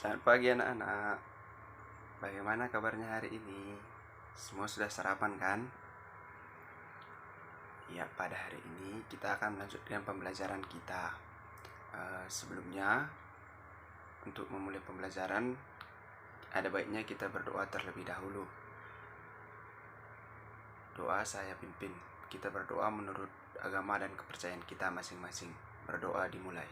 Selamat pagi anak-anak. Bagaimana kabarnya hari ini? Semua sudah sarapan kan? Ya, pada hari ini kita akan melanjutkan pembelajaran kita. Sebelumnya, untuk memulai pembelajaran, ada baiknya kita berdoa terlebih dahulu. Doa saya pimpin. Kita berdoa menurut agama dan kepercayaan kita masing-masing. Berdoa dimulai.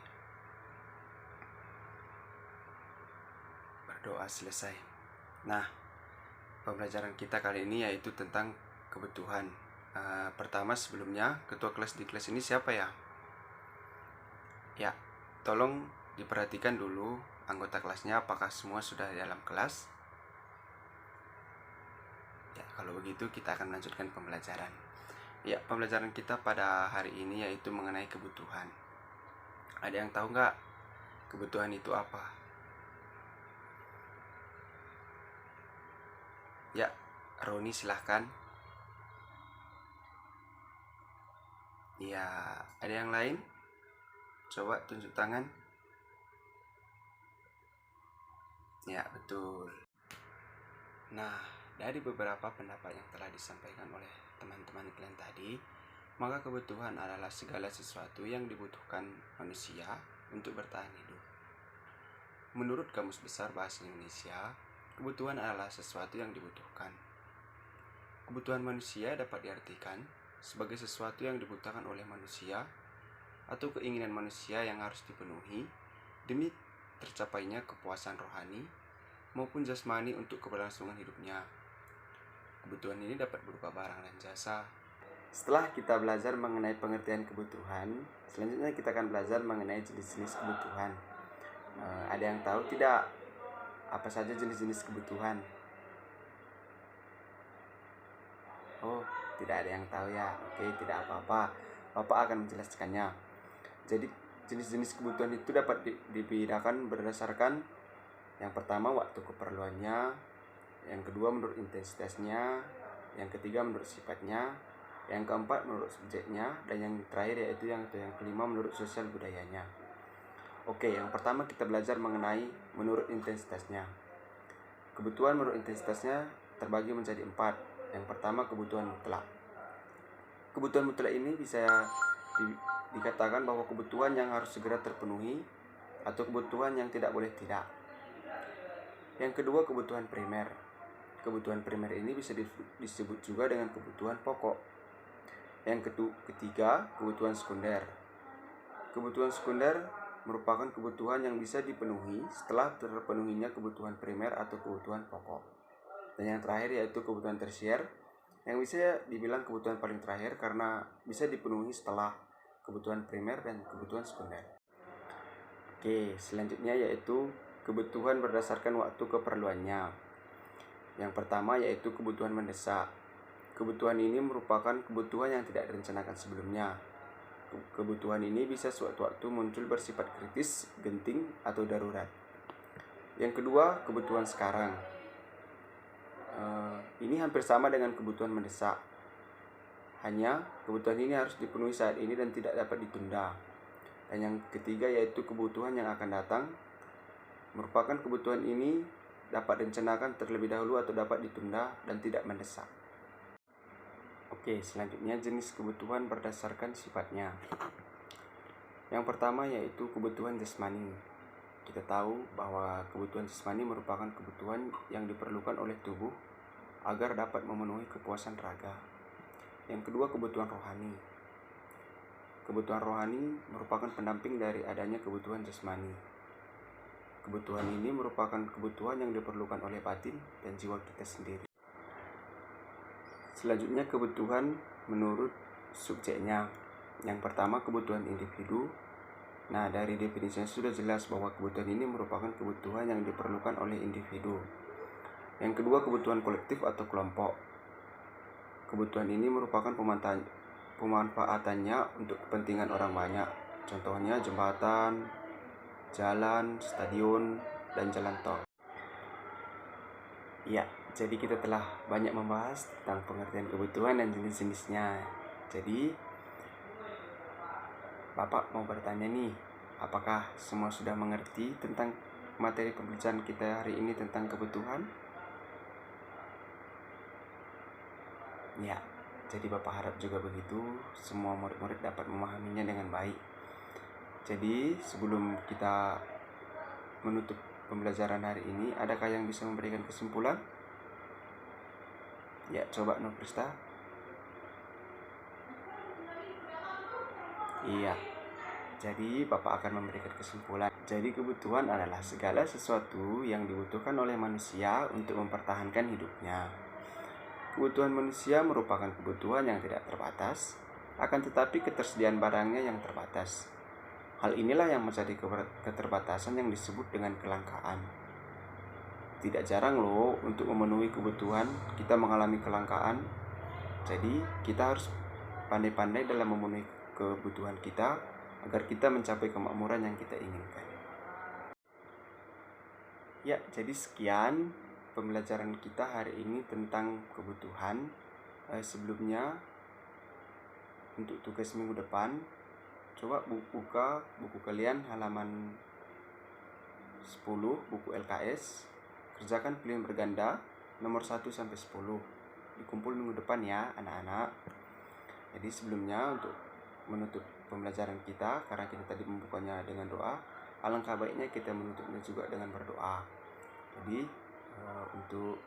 Berdoa selesai. Nah, pembelajaran kita kali ini yaitu tentang kebutuhan. Pertama, sebelumnya ketua kelas di kelas ini siapa ya? Ya, tolong diperhatikan dulu anggota kelasnya apakah semua sudah di dalam kelas. Ya, kalau begitu kita akan melanjutkan pembelajaran. Ya, pembelajaran kita pada hari ini yaitu mengenai kebutuhan. Ada yang tahu nggak kebutuhan itu apa? Ya, Roni silahkan. Ya, ada yang lain? Coba tunjuk tangan. Ya, betul. Nah, dari beberapa pendapat yang telah disampaikan oleh teman-teman kalian tadi, maka kebutuhan adalah segala sesuatu yang dibutuhkan manusia untuk bertahan hidup. Menurut Kamus Besar Bahasa Indonesia, kebutuhan adalah sesuatu yang dibutuhkan. Kebutuhan manusia dapat diartikan sebagai sesuatu yang dibutuhkan oleh manusia atau keinginan manusia yang harus dipenuhi demi tercapainya kepuasan rohani maupun jasmani untuk keberlangsungan hidupnya. Kebutuhan ini dapat berupa barang dan jasa. Setelah kita belajar mengenai pengertian kebutuhan, selanjutnya kita akan belajar mengenai jenis-jenis kebutuhan. Ada yang tahu tidak apa saja jenis-jenis kebutuhan? Oh, tidak ada yang tahu ya. Oke, tidak apa-apa. Bapak akan menjelaskannya. Jadi, jenis-jenis kebutuhan itu dapat dibedakan berdasarkan yang pertama waktu keperluannya, yang kedua menurut intensitasnya, yang ketiga menurut sifatnya, yang keempat menurut subjeknya, dan yang terakhir yaitu yang kelima menurut sosial budayanya. Oke, yang pertama kita belajar mengenai menurut intensitasnya. Kebutuhan menurut intensitasnya terbagi menjadi 4. Yang pertama kebutuhan mutlak. Kebutuhan mutlak ini bisa dikatakan bahwa kebutuhan yang harus segera terpenuhi atau kebutuhan yang tidak boleh tidak. Yang kedua kebutuhan primer. Kebutuhan primer ini bisa disebut juga dengan kebutuhan pokok. Yang ketiga kebutuhan sekunder. Kebutuhan sekunder merupakan kebutuhan yang bisa dipenuhi setelah terpenuhinya kebutuhan primer atau kebutuhan pokok. Dan yang terakhir yaitu kebutuhan tersier, yang bisa dibilang kebutuhan paling terakhir karena bisa dipenuhi setelah kebutuhan primer dan kebutuhan sekunder. Oke, selanjutnya yaitu kebutuhan berdasarkan waktu keperluannya. Yang pertama yaitu kebutuhan mendesak. Kebutuhan ini merupakan kebutuhan yang tidak direncanakan sebelumnya. Kebutuhan ini bisa sewaktu-waktu muncul bersifat kritis, genting, atau darurat. Yang kedua, kebutuhan sekarang. Ini hampir sama dengan kebutuhan mendesak. Hanya kebutuhan ini harus dipenuhi saat ini dan tidak dapat ditunda. Dan yang ketiga yaitu kebutuhan yang akan datang. Merupakan kebutuhan ini dapat direncanakan terlebih dahulu atau dapat ditunda dan tidak mendesak. Oke, selanjutnya jenis kebutuhan berdasarkan sifatnya. Yang pertama yaitu kebutuhan jasmani. Kita tahu bahwa kebutuhan jasmani merupakan kebutuhan yang diperlukan oleh tubuh agar dapat memenuhi kepuasan raga. Yang kedua kebutuhan rohani. Kebutuhan rohani merupakan pendamping dari adanya kebutuhan jasmani. Kebutuhan ini merupakan kebutuhan yang diperlukan oleh batin dan jiwa kita sendiri. Selanjutnya kebutuhan menurut subjeknya. Yang pertama kebutuhan individu. Nah, dari definisinya sudah jelas bahwa kebutuhan ini merupakan kebutuhan yang diperlukan oleh individu. Yang kedua kebutuhan kolektif atau kelompok. Kebutuhan ini merupakan pemanfaatannya untuk kepentingan orang banyak. Contohnya jembatan, jalan, stadion, dan jalan tol. Ya, jadi kita telah banyak membahas tentang pengertian kebutuhan dan jenis-jenisnya. Jadi, Bapak mau bertanya nih, apakah semua sudah mengerti tentang materi pembelajaran kita hari ini tentang kebutuhan? Ya, jadi Bapak harap juga begitu, semua murid-murid dapat memahaminya dengan baik. Jadi sebelum kita menutup pembelajaran hari ini, adakah yang bisa memberikan kesimpulan? Ya, coba Noprista. Iya, jadi Bapak akan memberikan kesimpulan. Jadi kebutuhan adalah segala sesuatu yang dibutuhkan oleh manusia untuk mempertahankan hidupnya. Kebutuhan manusia merupakan kebutuhan yang tidak terbatas, akan tetapi ketersediaan barangnya yang terbatas. Hal inilah yang menjadi keterbatasan yang disebut dengan kelangkaan. Tidak jarang loh untuk memenuhi kebutuhan kita mengalami kelangkaan. Jadi kita harus pandai-pandai dalam memenuhi kebutuhan kita agar kita mencapai kemakmuran yang kita inginkan. Ya, jadi sekian pembelajaran kita hari ini tentang kebutuhan. Sebelumnya untuk tugas minggu depan, coba buka buku kalian halaman 10, buku LKS. Kerjakan pilihan berganda nomor 1 sampai 10. Dikumpul minggu depan ya, anak-anak. Jadi sebelumnya untuk menutup pembelajaran kita, karena kita tadi membukanya dengan doa, alangkah baiknya kita menutupnya juga dengan berdoa. Jadi untuk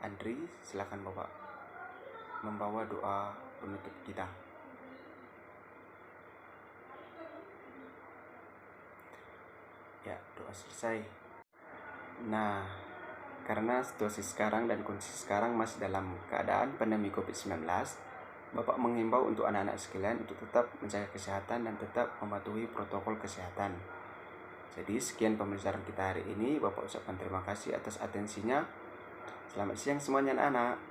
Andri, silakan Bapak membawa doa penutup kita. Ya, doa selesai. Nah, karena situasi sekarang dan kondisi sekarang masih dalam keadaan pandemi COVID-19, Bapak menghimbau untuk anak-anak sekalian untuk tetap menjaga kesehatan dan tetap mematuhi protokol kesehatan. Jadi sekian pembelajaran kita hari ini. Bapak ucapkan terima kasih atas atensinya. Selamat siang semuanya anak-anak.